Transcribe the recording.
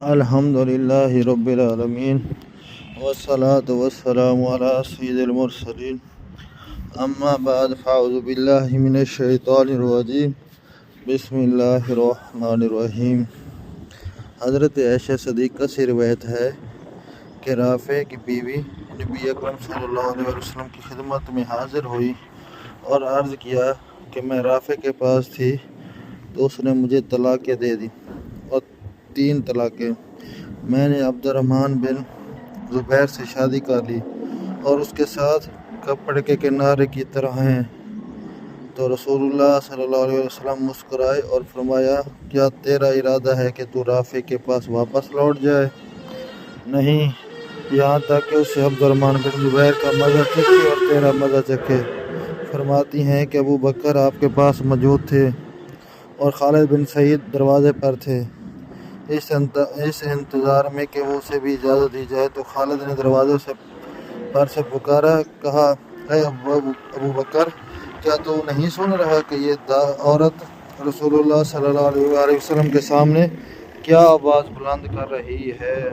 الحمدللہ رب العالمین والصلاة والسلام علی سید المرسلین اما بعد فاعوذ باللہ من الشیطان الرجیم بسم اللہ الرحمن الرحیم۔ حضرت عائشہ صدیقہ سے روایت ہے کہ رافع کی بیوی نبی اکرم صلی اللہ علیہ وسلم کی خدمت میں حاضر ہوئی اور عرض کیا کہ میں رافع کے پاس تھی تو اس نے مجھے طلاقیں دے دی اور 3 طلاقیں۔ میں نے عبد الرحمن بن زبیر سے شادی کر لی اور اس کے ساتھ کپڑے کے کنارے کی طرح ہیں۔ تو رسول اللہ صلی اللہ علیہ وسلم مسکرائے اور فرمایا، کیا تیرا ارادہ ہے کہ تو رافع کے پاس واپس لوٹ جائے؟ نہیں، یہاں تک کہ اسے عبد الرحمن بن زبیر کا مزہ چکھے اور تیرا مزہ چکھے۔ فرماتی ہیں کہ ابو بکر آپ کے پاس موجود تھے اور خالد بن سعید دروازے پر تھے۔ اس انتظار میں کہ وہ اسے بھی اجازت دی جائے تو خالد نے دروازے پر سے پکارا، کہا، اے ابو بکر، کیا تو نہیں سن رہا کہ یہ عورت رسول اللہ صلی اللہ علیہ وسلم کے سامنے کیا آواز بلند کر رہی ہے؟